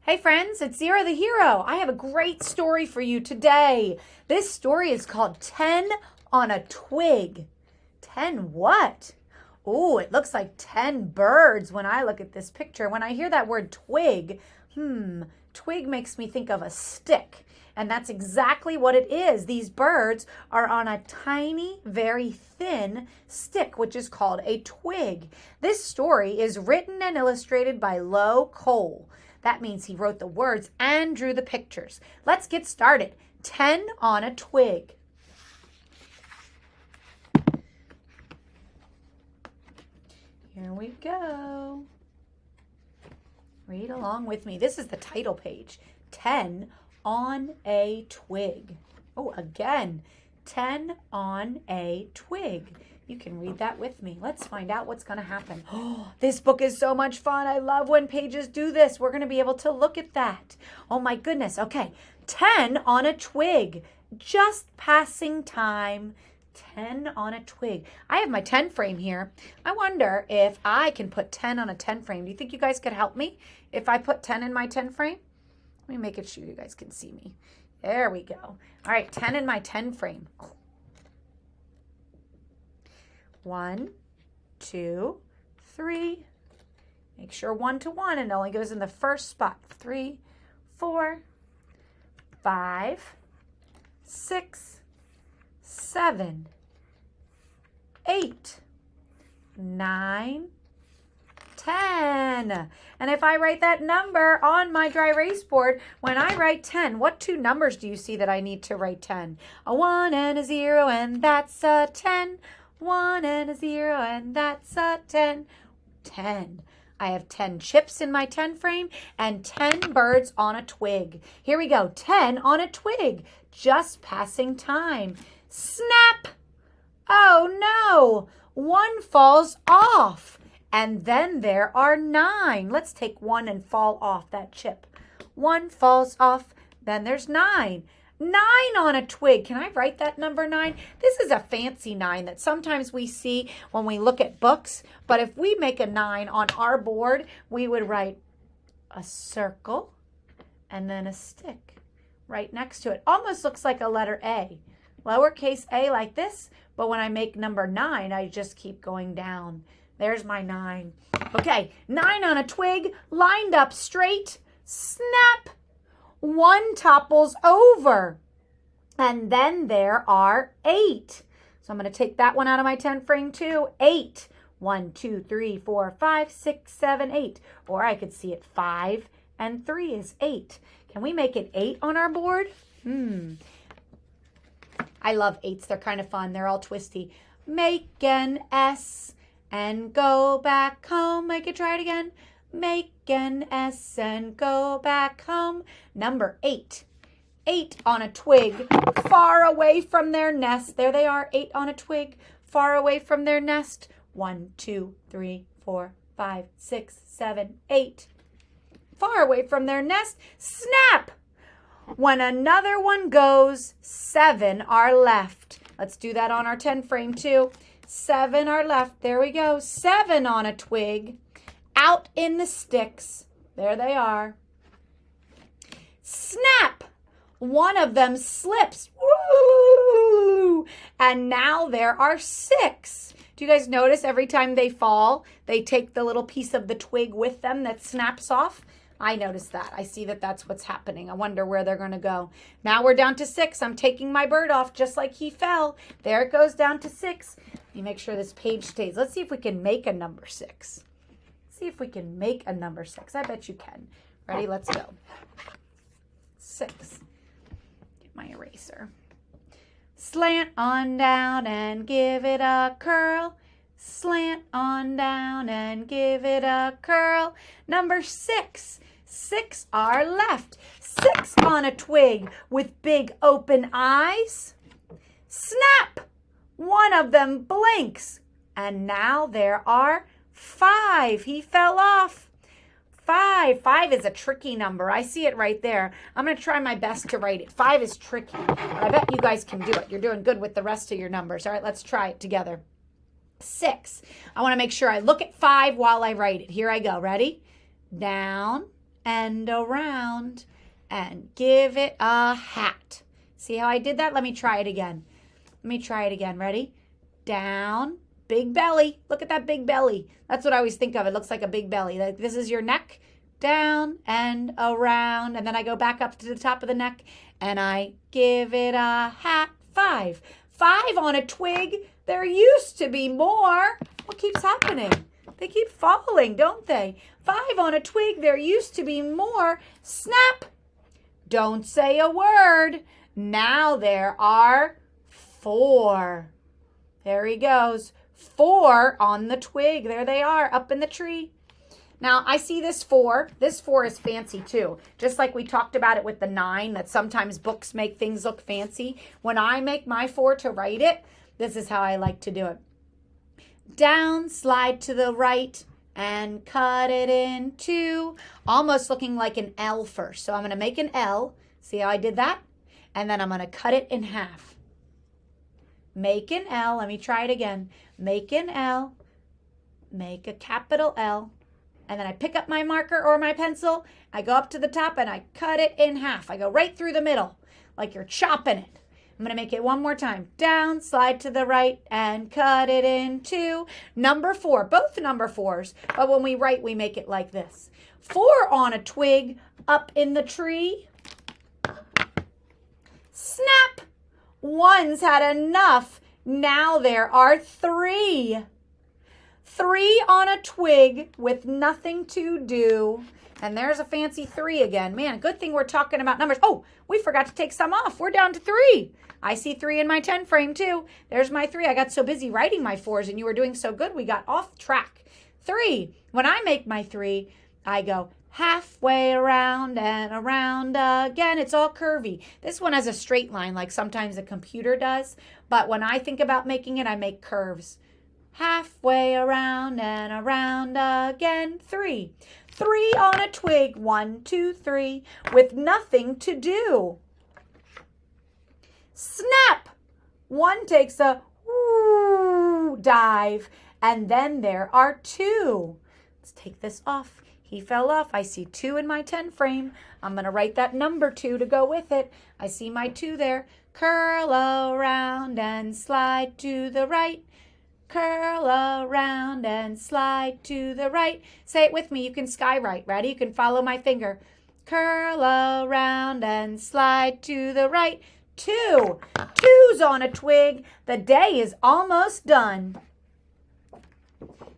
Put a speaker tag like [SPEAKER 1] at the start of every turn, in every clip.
[SPEAKER 1] Hey friends, it's Zira the Hero. I have a great story for you today. This story is called 10 on a Twig. 10 what? Oh, it looks like 10 birds when I look at this picture. When I hear that word twig, twig makes me think of a stick. And that's exactly what it is. These birds are on a tiny, very thin stick, which is called a twig. This story is written and illustrated by Lo Cole. That means he wrote the words and drew the pictures. Let's get started. 10 on a twig. Here we go. Read along with me. This is the title page. 10 on a twig. Oh, again, 10 on a twig. You can read that with me. Let's find out what's going to happen. Oh, this book is so much fun. I love when pages do this. We're going to be able to look at that. Oh my goodness. Okay, 10 on a twig. Just passing time. 10 on a twig. I have my 10 frame here. I wonder if I can put 10 on a 10 frame. Do you think you guys could help me if I put 10 in my 10 frame? Let me make it sure you guys can see me. There we go. All right, 10 in my 10 frame. 1, 2, 3. Make sure 1 to 1 and it only goes in the first spot. 3, 4, 5, 6, 7, 8, 9, 10. And if I write that number on my dry erase board, when I write 10, what two numbers do you see that I need to write 10? A 1 and a 0, and that's a 10. 1 and a 0, and that's a 10. 10. I have 10 chips in my 10 frame and 10 birds on a twig. Here we go. 10 on a twig. Just passing time. Snap! Oh no! 1 falls off. And then there are 9. Let's take 1 and fall off that chip. 1 falls off. Then there's 9. 9 on a twig. Can I write that number 9? This is a fancy 9 that sometimes we see when we look at books. But if we make a 9 on our board, we would write a circle and then a stick right next to it. Almost looks like a letter A. Lowercase a like this, but when I make number 9, I just keep going down. There's my 9. Okay, 9 on a twig, lined up straight. Snap! 1 topples over. And then there are 8. So I'm going to take that one out of my 10 frame too. 8. 1, 2, 3, 4, 5, 6, 7, 8. Or I could see it 5 and 3 is 8. Can we make it 8 on our board? I love 8s. They're kind of fun. They're all twisty. Make an S and go back home. I could try it again. Make an S and go back home. Number 8. 8 on a twig, far away from their nest. There they are, 8 on a twig, far away from their nest. 1, 2, 3, 4, 5, 6, 7, 8. Far away from their nest. Snap! When another one goes, 7 are left. Let's do that on our 10 frame too. 7 are left. There we go. 7 on a twig. Out in the sticks. There they are. Snap! One of them slips. Woo! And now there are 6. Do you guys notice every time they fall, they take the little piece of the twig with them that snaps off? I noticed that. I see that that's what's happening. I wonder where they're going to go. Now we're down to 6. I'm taking my bird off just like he fell. There it goes down to 6. Let me make sure this page stays. Let's see if we can make a number 6. See if we can make a number 6. I bet you can. Ready? Let's go. 6. Get my eraser. Slant on down and give it a curl. Slant on down and give it a curl. Number 6. 6 are left. 6 on a twig with big open eyes. Snap! One of them blinks. And now there are 5. He fell off. 5. 5 is a tricky number. I see it right there. I'm going to try my best to write it. 5 is tricky. But I bet you guys can do it. You're doing good with the rest of your numbers. All right, let's try it together. 6. I want to make sure I look at 5 while I write it. Here I go. Ready? Down and around, and give it a hat. See how I did that? Let me try it again. Ready? Down, big belly. Look at that big belly. That's what I always think of. It looks like a big belly. Like this is your neck. Down and around, and then I go back up to the top of the neck, and I give it a hat. 5. 5 on a twig. There used to be more. What keeps happening? They keep falling, don't they? 5 on a twig. There used to be more. Snap. Don't say a word. Now there are 4. There he goes. 4 on the twig. There they are, up in the tree. Now, I see this 4. This 4 is fancy too. Just like we talked about it with the 9, that sometimes books make things look fancy. When I make my 4 to write it, this is how I like to do it. Down, slide to the right, and cut it in 2. Almost looking like an L first. So I'm going to make an L. See how I did that? And then I'm going to cut it in half. Make an L. Let me try it again. Make an L. Make a capital L. And then I pick up my marker or my pencil. I go up to the top and I cut it in half. I go right through the middle like you're chopping it. I'm going to make it one more time. Down, slide to the right, and cut it in 2. Number 4, both number 4s. But when we write, we make it like this. 4 on a twig, up in the tree. Snap! One's had enough. Now there are 3. 3 on a twig with nothing to do. And there's a fancy 3 again. Man, good thing we're talking about numbers. Oh, we forgot to take some off. We're down to 3. I see 3 in my 10 frame too. There's my 3. I got so busy writing my 4s and you were doing so good, we got off track. 3. When I make my 3, I go halfway around and around again. It's all curvy. This one has a straight line like sometimes a computer does. But when I think about making it, I make curves. Halfway around and around again. 3. 3 on a twig. 1, 2, 3. With nothing to do. Snap! One takes a woo dive. And then there are 2. Let's take this off. He fell off. I see 2 in my 10 frame. I'm going to write that number 2 to go with it. I see my 2 there. Curl around and slide to the right. Curl around and slide to the right. Say it with me. You can skywrite. Ready? You can follow my finger. Curl around and slide to the right. 2. 2's on a twig. The day is almost done.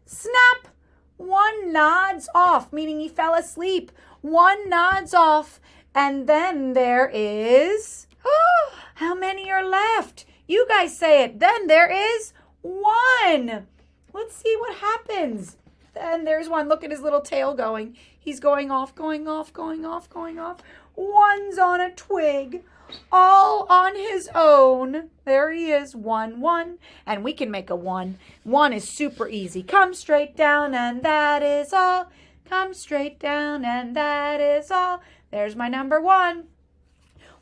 [SPEAKER 1] Snap! One nods off, meaning he fell asleep. One nods off. And then there is... Oh, how many are left? You guys say it. Then there is 1. Let's see what happens. Then there's 1. Look at his little tail going. He's going off, going off, going off, going off. 1's on a twig, all on his own. There he is, 1, 1. And we can make a 1. 1 is super easy. Come straight down and that is all. Come straight down and that is all. There's my number 1.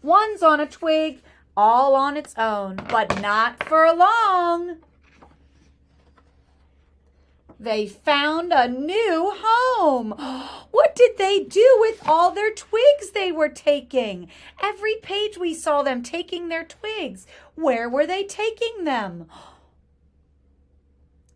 [SPEAKER 1] 1's on a twig, all on its own, but not for long. They found a new home. What did they do with all their twigs they were taking? Every page we saw them taking their twigs. Where were they taking them?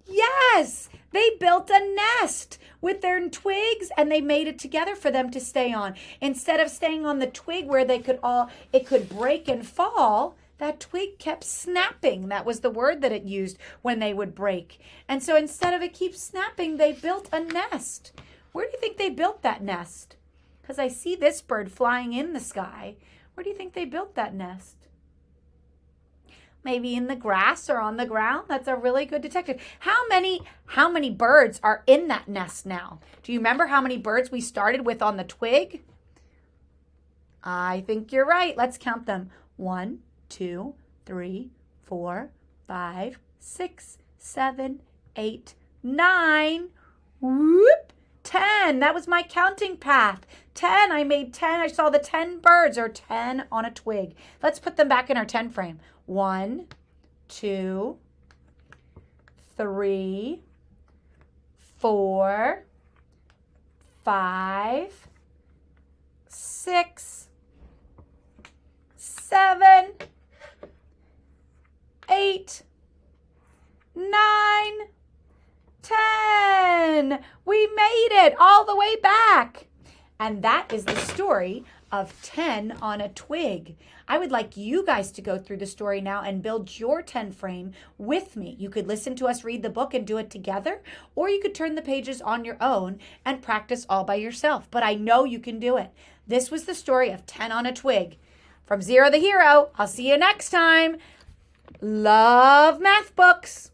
[SPEAKER 1] Yes, they built a nest with their twigs and they made it together for them to stay on. Instead of staying on the twig where it could break and fall, that twig kept snapping. That was the word that it used when they would break. And so instead of it keep snapping, they built a nest. Where do you think they built that nest? Because I see this bird flying in the sky. Where do you think they built that nest? Maybe in the grass or on the ground? That's a really good detective. How many birds are in that nest now? Do you remember how many birds we started with on the twig? I think you're right. Let's count them. 1, 2, 3, 4, 5, 6, 7, 8, 9. Whoop! 10. That was my counting path. 10. I made 10. I saw the 10 birds or 10 on a twig. Let's put them back in our 10 frame. 1, 2, 3, 4, 5, 6, 7, 8, 9, 10. We made it all the way back. And that is the story of 10 on a twig. I would like you guys to go through the story now and build your 10 frame with me. You could listen to us read the book and do it together, or you could turn the pages on your own and practice all by yourself. But I know you can do it. This was the story of 10 on a twig. From Zero the Hero, I'll see you next time. Love math books.